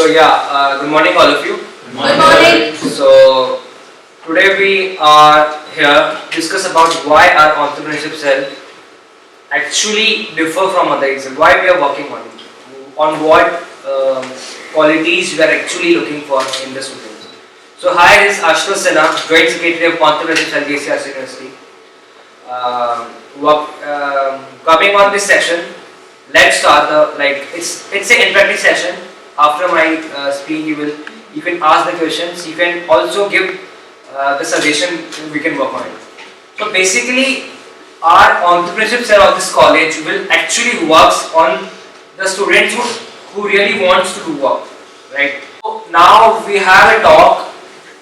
Good morning all of you. Good morning. So today we are here to discuss about why our entrepreneurship cell actually differ from other cell, why we are working on what qualities we are actually looking for in the students. So hi, this is Ashton Sinha, Joint Secretary of Entrepreneurship Cell, JECRC University. Coming on this session, let's start it's an interactive session. After my speech, you can ask the questions. You can also give the suggestion. We can work on it. So basically, our entrepreneurship cell of this college will actually works on the students who really wants to do work, right? So now we have a talk,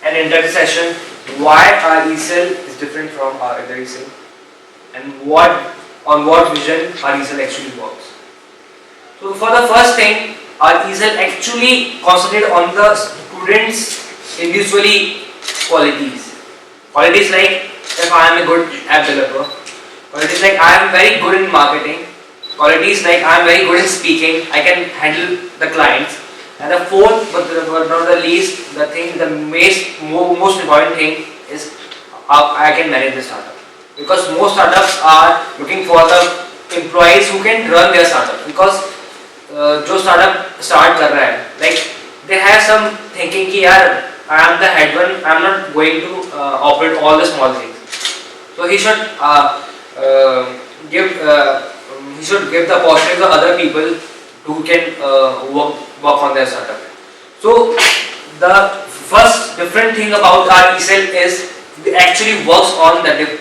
an interactive session. Why our e-cell is different from our other e-cell, and on what vision our e-cell actually works. So for the first thing, our e-cell actually concentrate on the students' individually qualities. Qualities like if I am a good app developer, qualities like I am very good in marketing, qualities like I am very good in speaking, I can handle the clients, and the fourth but not the least, the most important thing is how I can manage the startup. Because most startups are looking for the employees who can run their startup. Because जो startup start कर रहा है, like they have some thinking कि यार I am the head one, I am not going to operate all the small things. So he should give the opportunity to other people who can work on their startup. So the first different thing about our e-cell is it actually works on the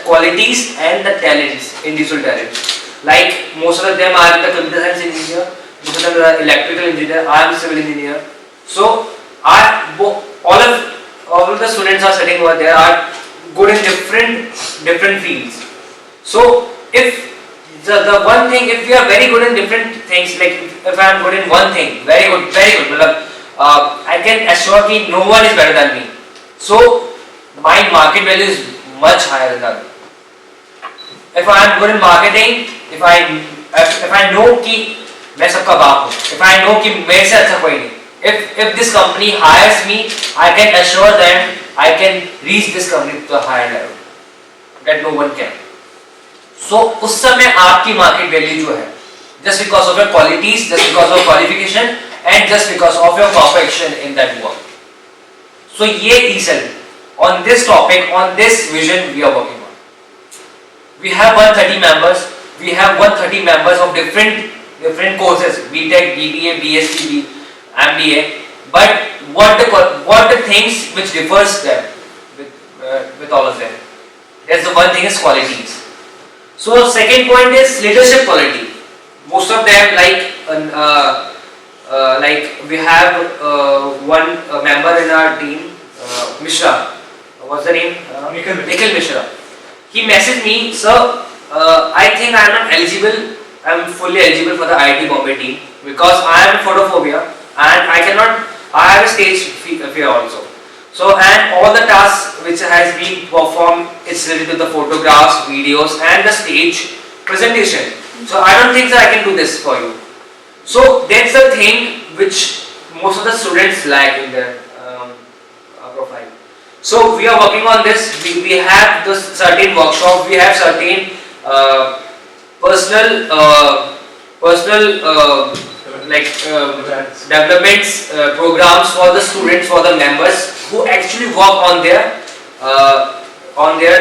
qualities and the talents, individual talents. Like most of them are the computer science engineer, most of them are electrical engineer, I am civil engineer. So all of the students are sitting over there are good in different fields. So if the one thing, if we are very good in different things, like if I am good in one thing, very good, I can assure that no one is better than me. So my market value is much higher than that. If I am good in marketing, if I know कि मैं सबका बाप हूँ, if I know कि मेरे से अच्छा कोई नहीं, if this company hires me, I can assure them I can reach this company to a higher level that no one can. So उस समय आपकी market value जो है, just because of your qualities, just because of qualification, and just because of your perfection in that work. So ये e-cell on this topic, on this vision we are working on. We have 130 members. We have 130 members of different courses, BTech, BBA, BSc, MBA. But what the things which differs them with all of them? That's the one thing is qualities. So second point is leadership quality. Most of them like we have one member in our team, Mishra. What's the name? Nikhil Mishra. He messaged me, sir, I think I am not eligible, I am fully eligible for the IIT Bombay team because I am photophobia and I have a stage fear also. So and all the tasks which has been performed is related to the photographs, videos and the stage presentation. So I don't think that I can do this for you. So that's the thing which most of the students lack in their profile. So we are working on this. We have this certain workshop. We have certain personal developments programs for the students, for the members who actually work on their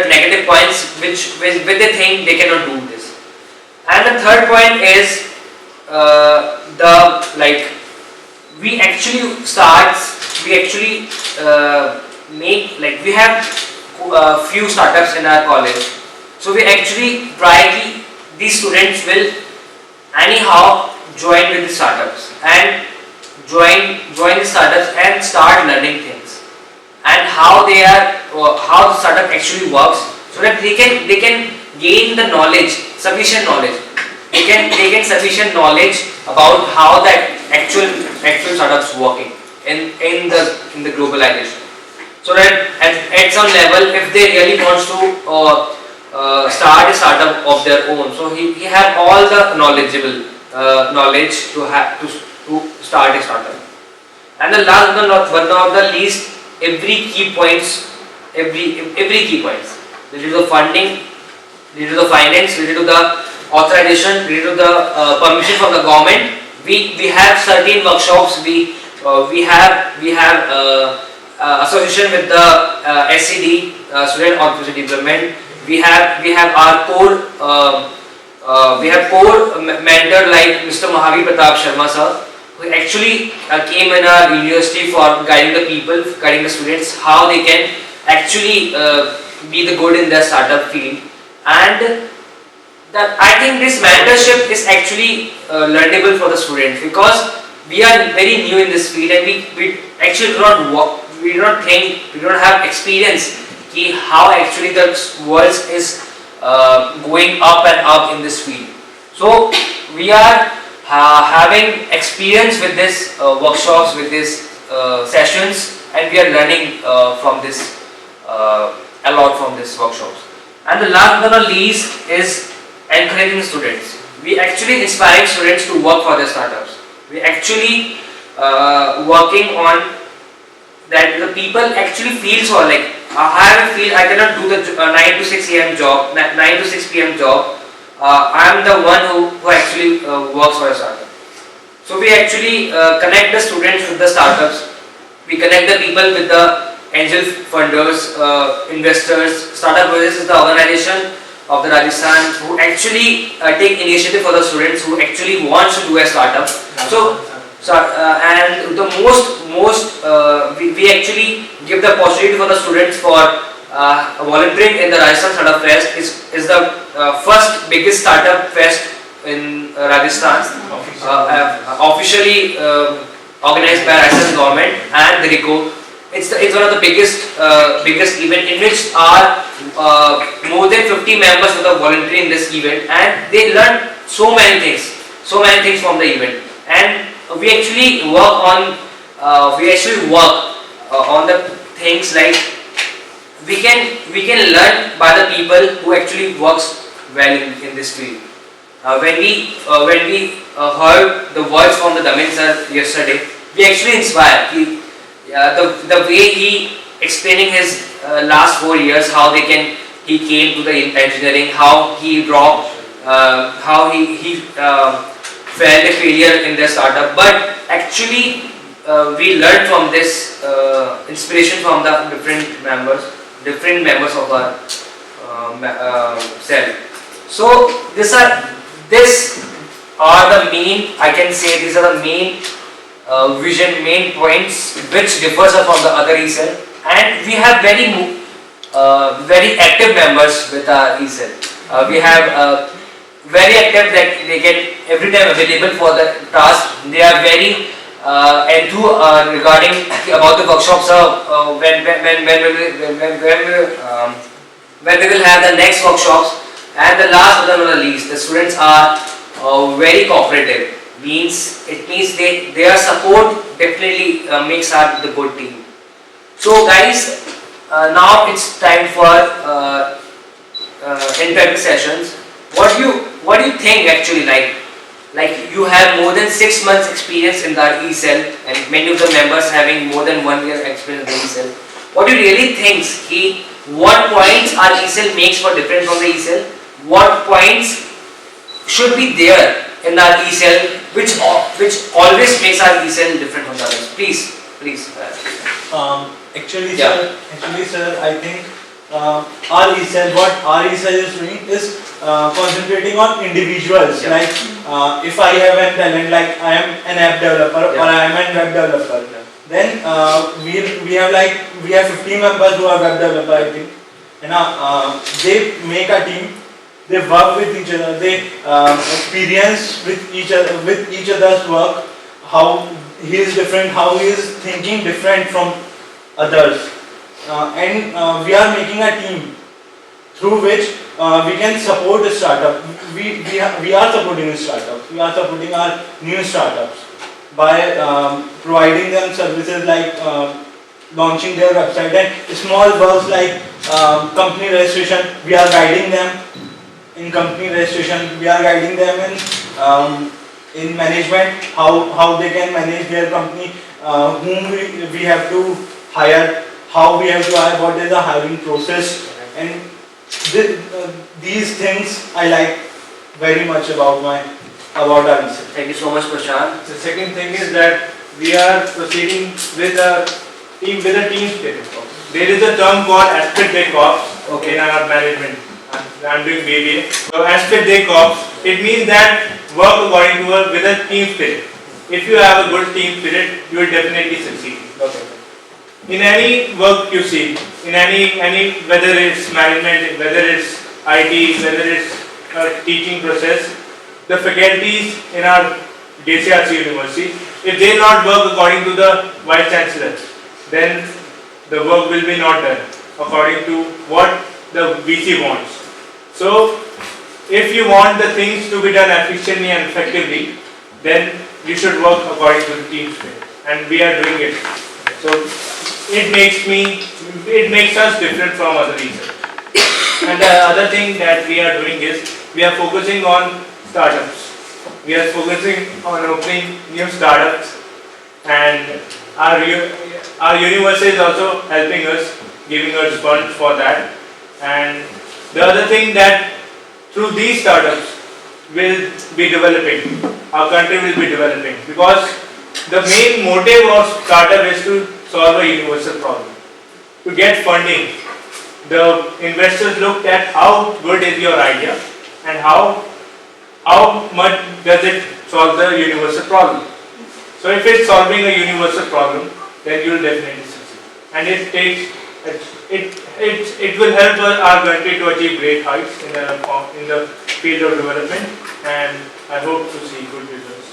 negative points, which they think they cannot do this. And the third point is we have few startups in our college. So we actually try these students will anyhow join with the startups and join the startups and start learning things and how the startup actually works, so that they can gain the knowledge, sufficient knowledge. They can sufficient knowledge about how the actual startups working in the globalization. So that at some level, if they really wants to start a startup of their own, so he have all the knowledge to start a startup. And the last but not the least, every key points, every key points related to the funding, related to the finance, related to the authorization, related to the permission from the government. We have certain workshops. We have association with the SCD, Student Entrepreneurship Development. We have our core mentor like Mr. Mahavir Pratap Sharma sir, who actually came in our university for guiding the people, guiding the students how they can actually be the good in their startup field. And that I think this mentorship is actually learnable for the students, because we are very new in this field and we actually do not work, we do not think, we don't have experience how actually the world is going up and up in this field. So we are having experience with this workshops, with these sessions, and we are learning from this a lot from these workshops. And the last but not least is encouraging students. We actually inspire students to work for their startups. We actually working on that the people actually feel so like I have a feel I cannot do the 9 to 6 a.m. job, 9 to 6 p.m. job. I am the one who actually works for a startup. So we actually connect the students with the startups. We connect the people with the angel funders, investors. Startup Voices is the organization of the Rajasthan who actually take initiative for the students who actually wants to do a startup. And the we actually give the opportunity for the students for volunteering in the Rajasthan Startup Fest. Is the first biggest startup fest in Rajasthan, officially organized by Rajasthan government and the RICO. It's one of the biggest event in which are more than 50 members who are volunteering in this event, and they learn so many things from the event. And we actually work on the things like we can learn by the people who actually works well in this field. When we heard the words from the Damin sir yesterday, we actually inspired. The way he explaining his last 4 years, how he came to the engineering, how he dropped, how he felt a failure in their startup, but actually we learned from this inspiration from the different members of our cell. So these are the main, I can say these are the main vision, main points which differs from the other e-cell, and we have very active members with our e-cell. We have very active, like they get every time available for the task. They are very enthused regarding about the workshops. When we will have the next workshops. And the last but not the least, the students are very cooperative. It means their support definitely makes our the good team. So guys, now it's time for interactive sessions. What do you think actually, like you have more than 6 months experience in the e-cell, and many of the members having more than 1 year experience in the e-cell. What do you really think? What points our e-cell makes for different from the e-cell? What points should be there in our e-cell which always makes our e-cell different from the others? Please. Actually, sir, I think our e-cell, what our e-cell is doing is concentrating on individuals. Yeah. Like if I have a talent, like I am an app developer, or I am a web developer, then we have 15 members who are web developer, I think. They make a team. They work with each other. They experience with each other's work. How he is different. How he is thinking different from others. And we are making a team through which we can support a startup. We are supporting a startup. We are supporting our new startups by providing them services like launching their website and small works like company registration. We are guiding them in company registration. We are guiding them in management, how they can manage their company, whom we have to hire, how we have to hire, what is the hiring process, and these things I like very much about our ECEL. Thank you so much, Prashant. The second thing is that we are proceeding with a team spirit. There is a term called aspect day corps in our management. I'm doing BBA. So aspect day corps, it means that work according to with a team spirit. If you have a good team spirit, you will definitely succeed. In any work you see, in any whether it's management, whether it's IT, whether it's a teaching process, the faculties in our JECRC university, if they not work according to the vice chancellor, then the work will be not done according to what the VC wants. So, if you want the things to be done efficiently and effectively, then you should work according to the team spirit, and we are doing it. So, it makes us different from other research. And the other thing that we are doing is we are focusing on startups. We are focusing on opening new startups, and our university is also helping us, giving us funds for that. And the other thing that through these startups will be developing, our country will be developing, because the main motive of startup is to solve a universal problem. To get funding, the investors looked at how good is your idea and how much does it solve the universal problem. So if it's solving a universal problem, then you will definitely succeed. And it will help our country to achieve great heights in the field of development, and I hope to see good results.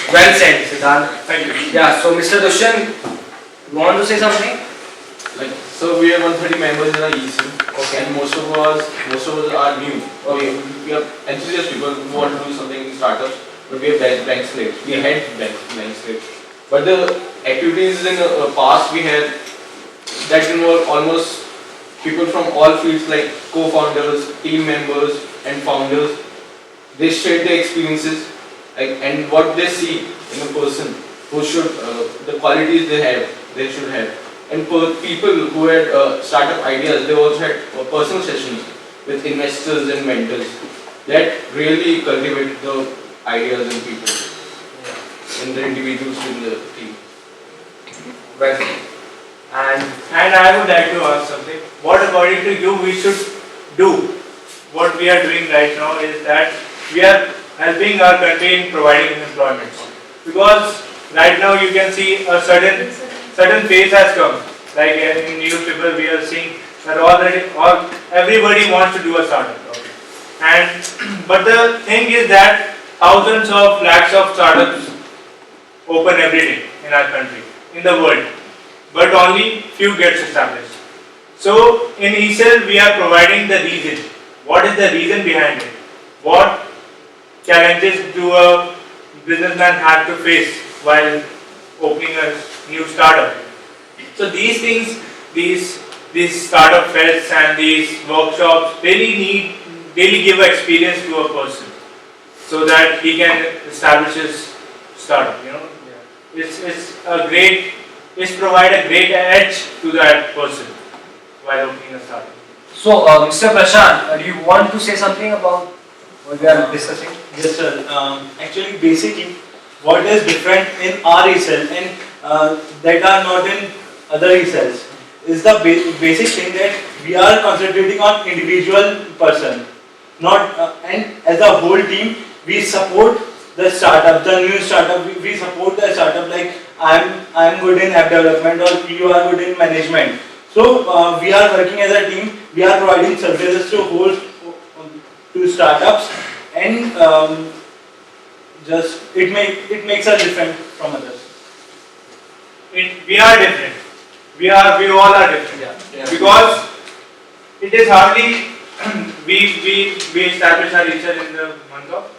Well said, Siddhant. Thank you. Yeah, so Mr. Dushan, you want to say something? So we have 130 members in our ECEL, and most of us are new. We are enthusiast people who want to do something in startups, but we have blank slates. We had blank slates. But the activities in the past we had that involve almost people from all fields, like co-founders, team members, and founders. They share their experiences, and what they see in a person who should the qualities they should have. And for people who had startup ideas, they also had personal sessions with investors and mentors that really cultivate the ideas in people and the individuals in the team. Well, and I would like to ask something. What according to you we should do? What we are doing right now is that we are helping our country in providing employment. Because right now you can see a certain phase has come. Like in newspaper we are seeing that everybody wants to do a startup. But the thing is that thousands of lakhs of startups open every day in our country, in the world, but only few gets established. So in ECEL we are providing the reason. What is the reason behind it? What challenges do a businessman have to face while opening a new startup? So these things, these startup fairs and these workshops really give experience to a person, so that he can establish his startup. It's provide a great edge to that person while opening a startup. so Mr. Prashant, do you want to say something about what we are discussing? Yes, sir. Actually, basically, what is different in our ECEL and that are not in other ECELs is the basic thing that we are concentrating on individual person, not and as a whole team we support the startup, the new startup. We support the startup. Like I'm good in app development, or you are good in management. So we are working as a team. We are providing services to startups, and it makes us different from others. We are different. We all are different. Yeah. Because it is hardly we established our research in the month of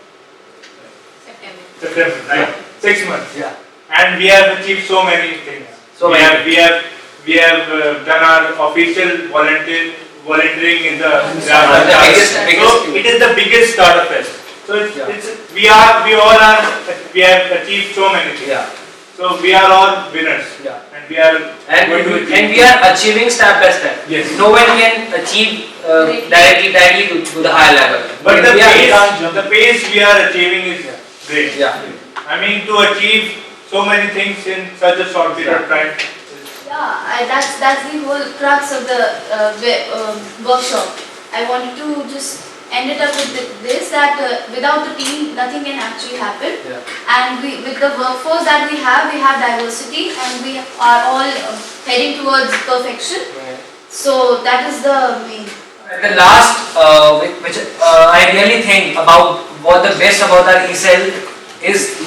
September, right? 6 months. Yeah. And we have achieved so many things. So we have done our official volunteering in the biggest so it is the biggest startup fest. So we have achieved so many things. Yeah. So we are all winners. Yeah. And we are going to achieve. And we are achieving step by step. Yes. No one can achieve directly to the higher level. But the are- pace we are achieving is great. Yeah. I mean, to achieve so many things in such a short period of time. Yeah, that's the whole crux of the workshop. I wanted to just end it up with this, that without the team nothing can actually happen. Yeah. And with the workforce that we have diversity, and we are all heading towards perfection. So that is the main. The last, which I really think about what the best about our e-cell is,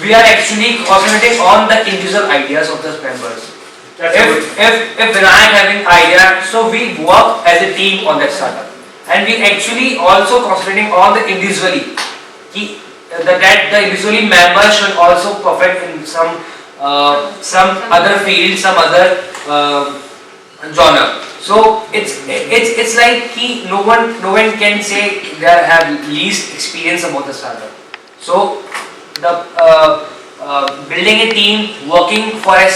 we are actually concentrating on the individual ideas of the members. If Vinayak having idea, so we work as a team on that startup, and we actually also concentrating on the individually. That the individually members should also perfect in some other field, some other genre. So it's like no one can say they have least experience about the startup. So the building a team, working for a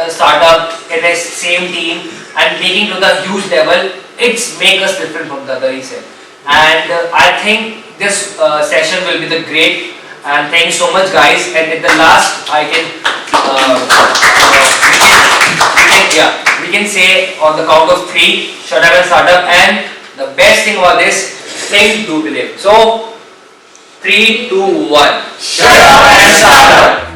startup in a same team and making to the huge level, it's make us different from the other e-cell. And I think this session will be the great. And thank you so much, guys. And at the last, I can we can say on the count of 3, shut up and startup. And the best thing about this, think, do, believe. So 3, 2, 1. Shut up and startup.